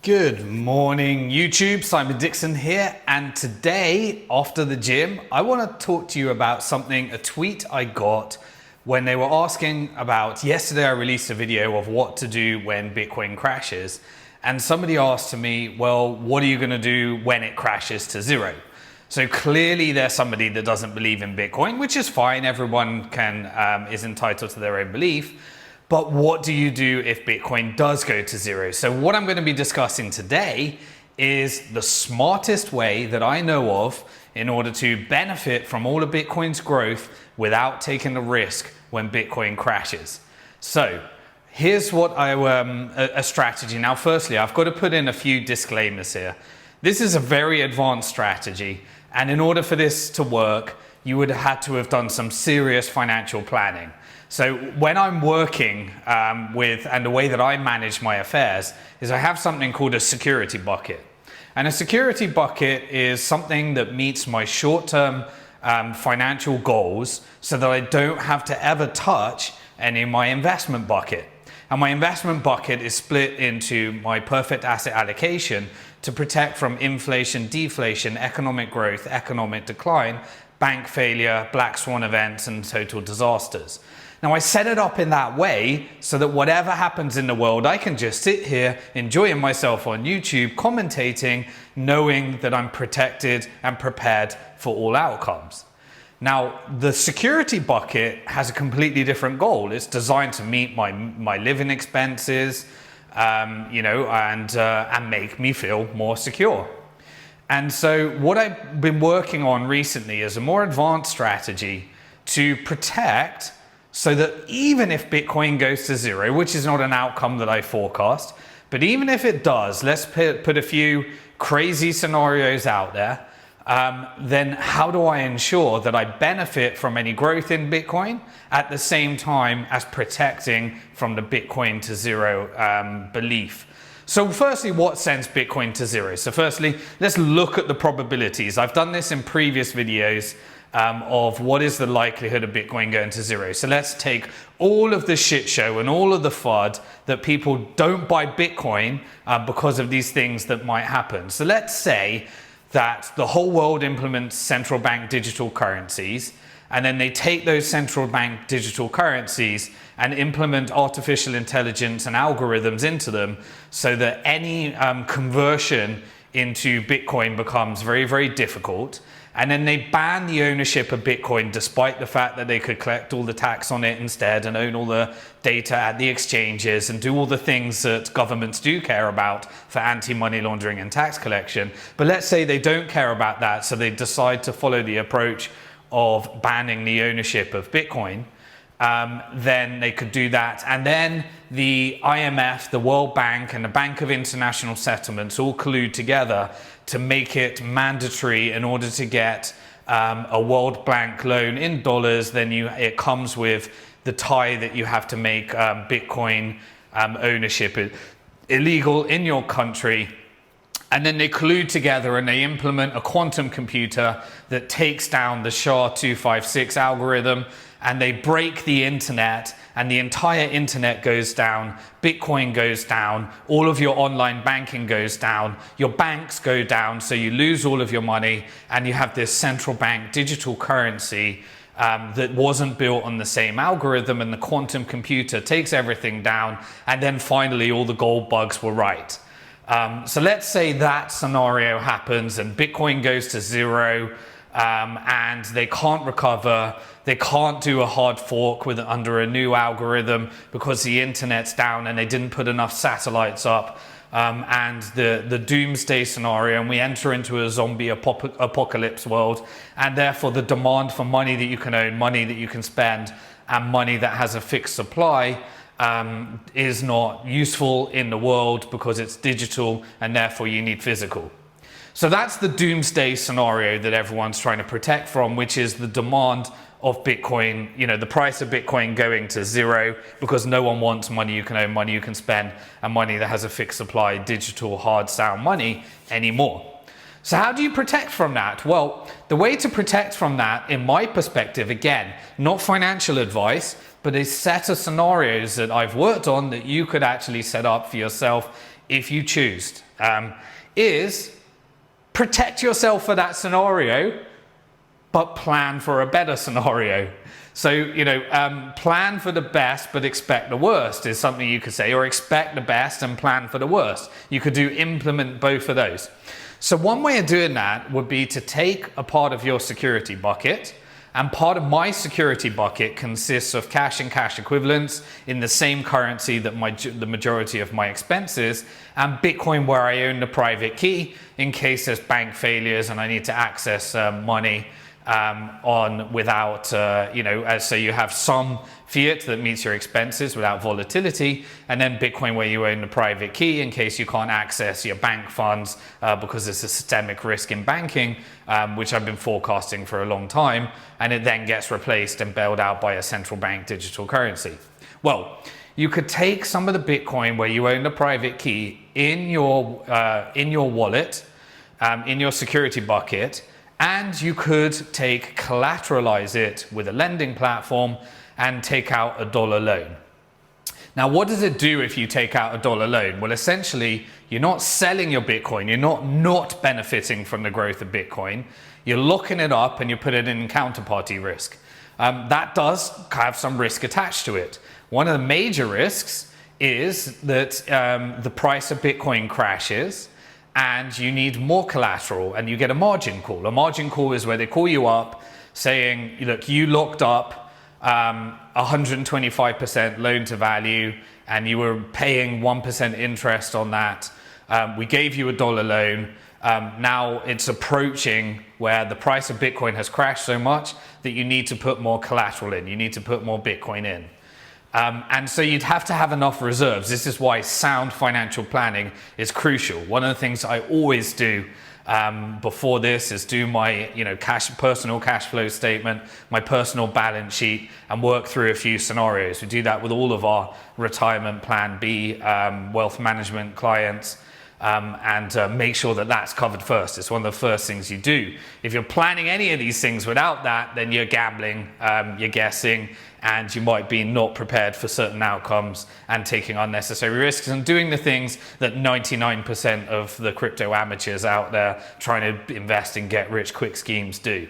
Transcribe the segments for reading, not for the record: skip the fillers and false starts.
Good morning, YouTube. Simon Dixon here, and today, after the gym, I want to talk to you about a tweet I got when they were asking about, yesterday I released a video of what to do when Bitcoin crashes, and somebody asked to me, well, what are you going to do when it crashes to zero? So clearly there's somebody that doesn't believe in Bitcoin, which is fine. Everyone is entitled to their own belief. But what do you do if Bitcoin does go to zero? So what I'm going to be discussing today is the smartest way that I know of in order to benefit from all of Bitcoin's growth without taking the risk when Bitcoin crashes. So here's what a strategy. Now, firstly, I've got to put in a few disclaimers here. This is a very advanced strategy, and in order for this to work, you would have had to have done some serious financial planning. So when I'm working and the way that I manage my affairs is I have something called a security bucket. And a security bucket is something that meets my short-term financial goals so that I don't have to ever touch any of my investment bucket. And my investment bucket is split into my perfect asset allocation to protect from inflation, deflation, economic growth, economic decline, bank failure, black swan events, and total disasters. Now, I set it up in that way so that whatever happens in the world, I can just sit here enjoying myself on YouTube, commentating, knowing that I'm protected and prepared for all outcomes. Now, the security bucket has a completely different goal. It's designed to meet my living expenses, and make me feel more secure. And so what I've been working on recently is a more advanced strategy to protect so that even if Bitcoin goes to zero, which is not an outcome that I forecast, but even if it does, let's put a few crazy scenarios out there, then how do I ensure that I benefit from any growth in Bitcoin at the same time as protecting from the Bitcoin to zero belief? So firstly, what sends Bitcoin to zero? So firstly, let's look at the probabilities. I've done this in previous videos of what is the likelihood of Bitcoin going to zero. So let's take all of the shit show and all of the FUD that people don't buy Bitcoin because of these things that might happen. So let's say that the whole world implements central bank digital currencies, and then they take those central bank digital currencies and implement artificial intelligence and algorithms into them so that any conversion into Bitcoin becomes very, very difficult. And then they ban the ownership of Bitcoin despite the fact that they could collect all the tax on it instead and own all the data at the exchanges and do all the things that governments do care about for anti-money laundering and tax collection. But let's say they don't care about that, so they decide to follow the approach of banning the ownership of Bitcoin. Then they could do that. And then the IMF, the World Bank, and the Bank of International Settlements all collude together to make it mandatory in order to get a World Bank loan in dollars. Then it comes with the tie that you have to make Bitcoin ownership illegal in your country. And then they collude together and they implement a quantum computer that takes down the SHA-256 algorithm, and they break the internet, and the entire internet goes down, Bitcoin goes down, all of your online banking goes down, your banks go down, so you lose all of your money, and you have this central bank digital currency that wasn't built on the same algorithm, and the quantum computer takes everything down, and then finally all the gold bugs were right. So let's say that scenario happens and Bitcoin goes to zero, and they can't recover. They can't do a hard fork under a new algorithm because the internet's down and they didn't put enough satellites up, and the doomsday scenario, and we enter into a zombie apocalypse world, and therefore the demand for money that you can own, money that you can spend, and money that has a fixed supply is not useful in the world because it's digital, and therefore you need physical. So that's the doomsday scenario that everyone's trying to protect from, which is the demand of Bitcoin, the price of Bitcoin going to zero because no one wants money you can own, money you can spend, and money that has a fixed supply, digital, hard sound money anymore. So how do you protect from that? Well, the way to protect from that, in my perspective, again, not financial advice, but a set of scenarios that I've worked on that you could actually set up for yourself if you choose, is protect yourself for that scenario, but plan for a better scenario. So, plan for the best, but expect the worst is something you could say, or expect the best and plan for the worst. You could implement both of those. So one way of doing that would be to take a part of your security bucket, and part of my security bucket consists of cash and cash equivalents in the same currency that the majority of my expenses, and Bitcoin where I own the private key in case there's bank failures and I need to access money without, so you have some fiat that meets your expenses without volatility, and then Bitcoin where you own the private key in case you can't access your bank funds because there's a systemic risk in banking, which I've been forecasting for a long time, and it then gets replaced and bailed out by a central bank digital currency. Well, you could take some of the Bitcoin where you own the private key in your wallet, in your security bucket, and you could collateralize it with a lending platform and take out a dollar loan. Now, what does it do if you take out a dollar loan? Well, essentially, you're not selling your Bitcoin. You're not benefiting from the growth of Bitcoin. You're locking it up and you put it in counterparty risk. That does have some risk attached to it. One of the major risks is that the price of Bitcoin crashes and you need more collateral and you get a margin call. A margin call is where they call you up saying, look, you locked up 125% loan to value and you were paying 1% interest on that. We gave you a dollar loan. Now it's approaching where the price of Bitcoin has crashed so much that you need to put more collateral in. You need to put more Bitcoin in. And so you'd have to have enough reserves. This is why sound financial planning is crucial. One of the things I always do before this is do my personal cash flow statement, my personal balance sheet, and work through a few scenarios. We do that with all of our retirement plan B wealth management clients. And make sure that that's covered first. It's one of the first things you do. If you're planning any of these things without that, then you're gambling, you're guessing, and you might be not prepared for certain outcomes and taking unnecessary risks and doing the things that 99% of the crypto amateurs out there trying to invest in get rich quick schemes do.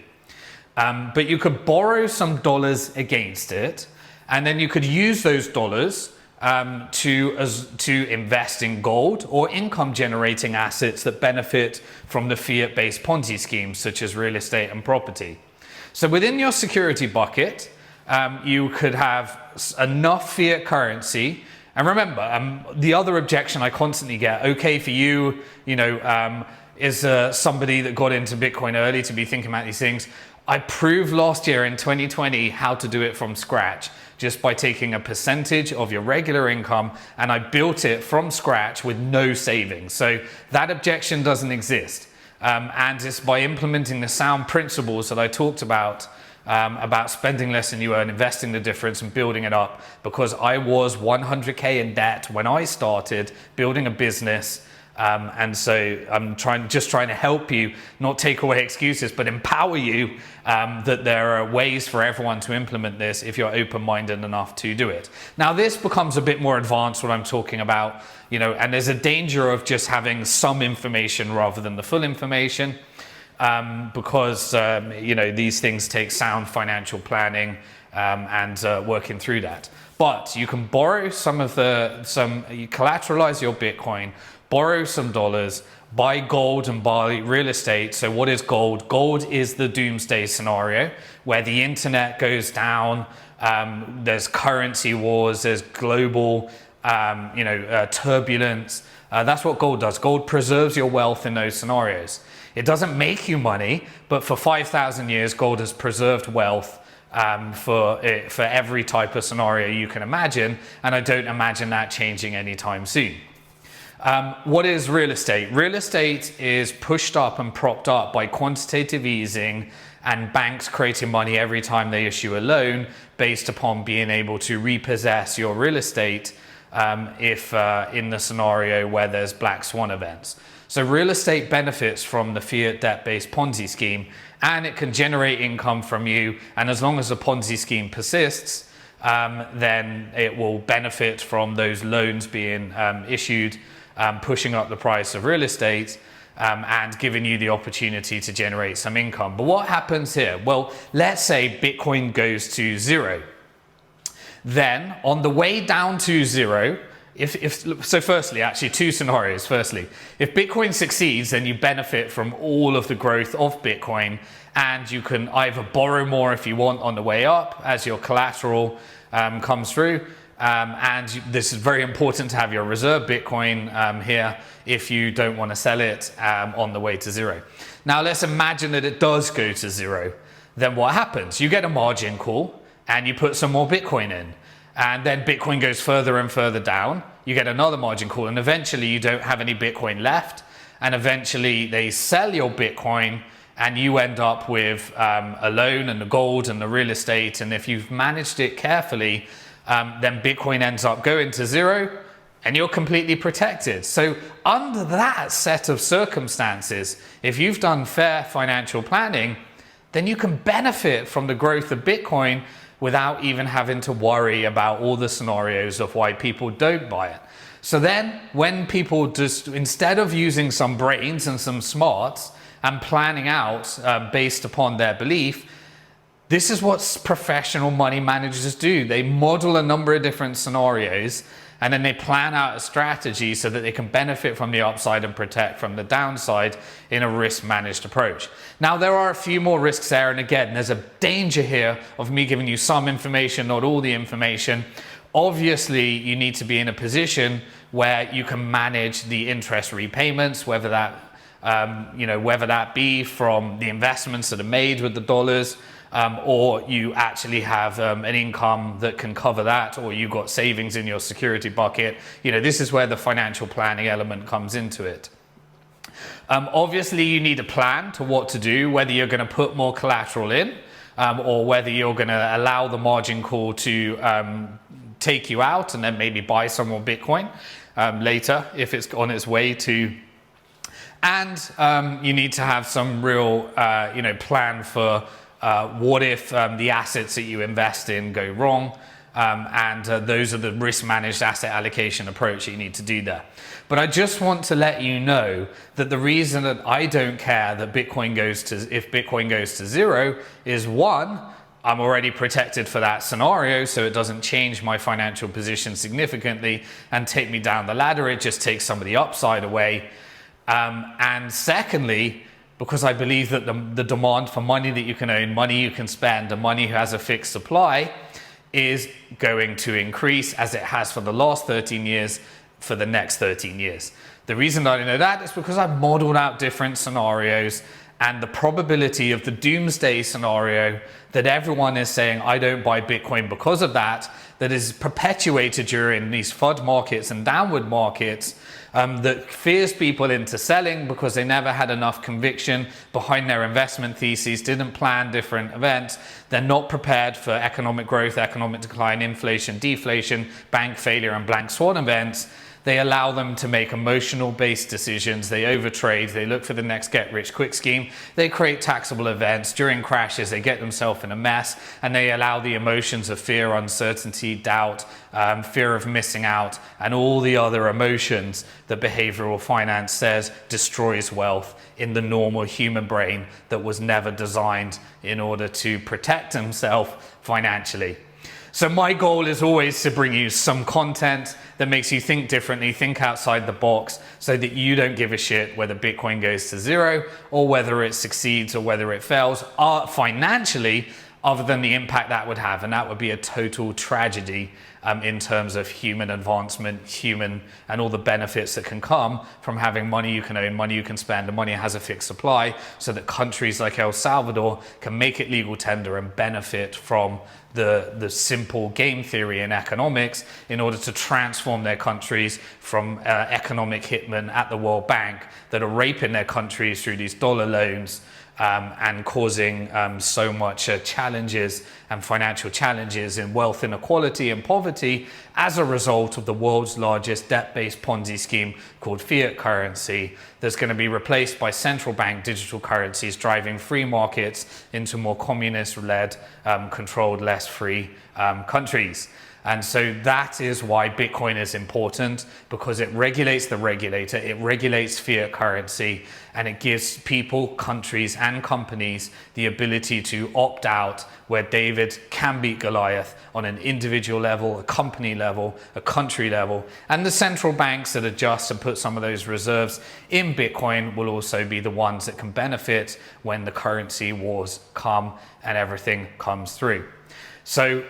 But you could borrow some dollars against it, and then you could use those dollars to invest in gold or income generating assets that benefit from the fiat based Ponzi schemes such as real estate and property. So within your security bucket, you could have enough fiat currency. And remember, the other objection I constantly get, okay, for you, is somebody that got into Bitcoin early to be thinking about these things. I proved last year in 2020 how to do it from scratch, just by taking a percentage of your regular income, and I built it from scratch with no savings. So that objection doesn't exist. And it's by implementing the sound principles that I talked about spending less than you earn, investing the difference and building it up, because I was 100K in debt when I started building a business. And so I'm just trying to help you, not take away excuses, but empower you that there are ways for everyone to implement this if you're open-minded enough to do it. Now, this becomes a bit more advanced what I'm talking about, and there's a danger of just having some information rather than the full information, because these things take sound financial planning and working through that. But you can borrow you collateralize your Bitcoin, borrow some dollars, buy gold and buy real estate. So what is gold? Gold is the doomsday scenario where the internet goes down, there's currency wars, there's global turbulence. That's what gold does. Gold preserves your wealth in those scenarios. It doesn't make you money, but for 5,000 years, gold has preserved wealth for every type of scenario you can imagine, and I don't imagine that changing anytime soon. What is real estate? Real estate is pushed up and propped up by quantitative easing and banks creating money every time they issue a loan based upon being able to repossess your real estate if in the scenario where there's black swan events. So real estate benefits from the fiat debt-based Ponzi scheme, and it can generate income from you. And as long as the Ponzi scheme persists, then it will benefit from those loans being issued, pushing up the price of real estate, and giving you the opportunity to generate some income. But what happens here? Well, let's say Bitcoin goes to zero. Then on the way down to zero, so firstly, actually two scenarios. Firstly, if Bitcoin succeeds, then you benefit from all of the growth of Bitcoin, and you can either borrow more if you want on the way up as your collateral comes through. And this is very important to have your reserve Bitcoin here if you don't want to sell it on the way to zero. Now let's imagine that it does go to zero. Then what happens? You get a margin call and you put some more Bitcoin in. And then Bitcoin goes further and further down. You get another margin call, and eventually you don't have any Bitcoin left. And eventually they sell your Bitcoin, and you end up with a loan and the gold and the real estate. And if you've managed it carefully, then Bitcoin ends up going to zero, and you're completely protected. So under that set of circumstances, if you've done fair financial planning, then you can benefit from the growth of Bitcoin without even having to worry about all the scenarios of why people don't buy it. So then when people just, instead of using some brains and some smarts and planning out based upon their belief, this is what professional money managers do. They model a number of different scenarios, and then they plan out a strategy so that they can benefit from the upside and protect from the downside in a risk-managed approach. Now, there are a few more risks there, and again, there's a danger here of me giving you some information, not all the information. Obviously, you need to be in a position where you can manage the interest repayments, whether that whether that be from the investments that are made with the dollars, or you actually have an income that can cover that, or you've got savings in your security bucket. This is where the financial planning element comes into it. Obviously, you need a plan to what to do, whether you're going to put more collateral in, or whether you're going to allow the margin call to take you out and then maybe buy some more Bitcoin later if it's on its way to. And you need to have some real plan for what if the assets that you invest in go wrong, and those are the risk-managed asset allocation approach that you need to do there. But I just want to let you know that the reason that I don't care that if Bitcoin goes to zero is, one, I'm already protected for that scenario, so it doesn't change my financial position significantly and take me down the ladder. It just takes some of the upside away. And secondly, because I believe that the demand for money that you can own, money you can spend, and money who has a fixed supply is going to increase, as it has for the last 13 years, for the next 13 years. The reason that I know that is because I've modeled out different scenarios, and the probability of the doomsday scenario that everyone is saying, I don't buy Bitcoin because of that is perpetuated during these FUD markets and downward markets, that fears people into selling because they never had enough conviction behind their investment theses, didn't plan different events. They're not prepared for economic growth, economic decline, inflation, deflation, bank failure, and black swan events. They allow them to make emotional-based decisions. They overtrade. They look for the next get-rich-quick scheme. They create taxable events. During crashes, they get themselves in a mess, and they allow the emotions of fear, uncertainty, doubt, fear of missing out, and all the other emotions that behavioral finance says destroys wealth in the normal human brain that was never designed in order to protect himself financially. So my goal is always to bring you some content that makes you think differently, think outside the box, so that you don't give a shit whether Bitcoin goes to zero or whether it succeeds or whether it fails financially, other than the impact that would have. And that would be a total tragedy in terms of human advancement, and all the benefits that can come from having money you can own, money you can spend, and money has a fixed supply, so that countries like El Salvador can make it legal tender and benefit from the simple game theory in economics in order to transform their countries from economic hitmen at the World Bank that are raping their countries through these dollar loans and causing so much challenges and financial challenges in wealth inequality and poverty as a result of the world's largest debt-based Ponzi scheme called fiat currency that's going to be replaced by central bank digital currencies, driving free markets into more communist-led, controlled, less free countries. And so that is why Bitcoin is important, because it regulates the regulator, it regulates fiat currency, and it gives people, countries, and companies the ability to opt out where David can beat Goliath on an individual level, a company level, a country level. And the central banks that adjust and put some of those reserves in Bitcoin will also be the ones that can benefit when the currency wars come and everything comes through. So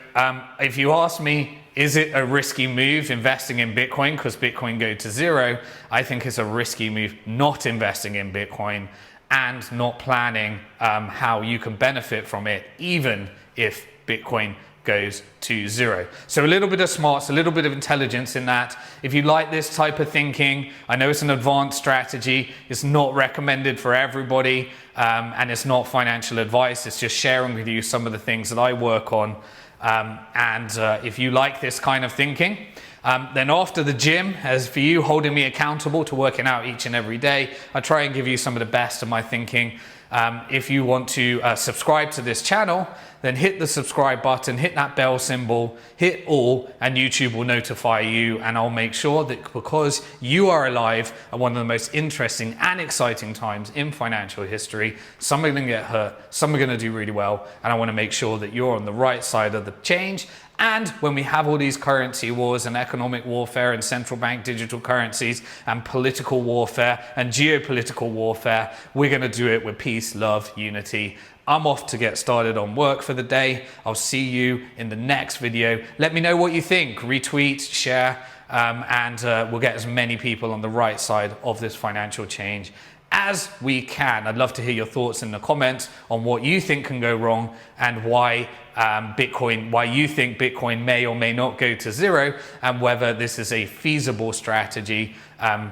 if you ask me, is it a risky move investing in Bitcoin because Bitcoin go to zero? I think it's a risky move not investing in Bitcoin and not planning how you can benefit from it, even if Bitcoin goes to zero. So a little bit of smarts, a little bit of intelligence in that. If you like this type of thinking, I know it's an advanced strategy. It's not recommended for everybody, and it's not financial advice. It's just sharing with you some of the things that I work on. If you like this kind of thinking, then after the gym, as for you holding me accountable to working out each and every day, I try and give you some of the best of my thinking. If you want to subscribe to this channel, then hit the subscribe button, hit that bell symbol, hit all, and YouTube will notify you, and I'll make sure that because you are alive at one of the most interesting and exciting times in financial history, some are going to get hurt, some are going to do really well, and I want to make sure that you're on the right side of the change. And when we have all these currency wars and economic warfare and central bank digital currencies and political warfare and geopolitical warfare, we're going to do it with peace, love, unity. I'm off to get started on work for the day. I'll see you in the next video. Let me know what you think. Retweet, share, and we'll get as many people on the right side of this financial change as we can. I'd love to hear your thoughts in the comments on what you think can go wrong and why why you think Bitcoin may or may not go to zero, and whether this is a feasible strategy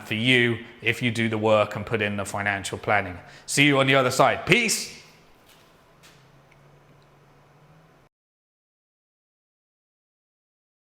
for you if you do the work and put in the financial planning. See you on the other side. Peace.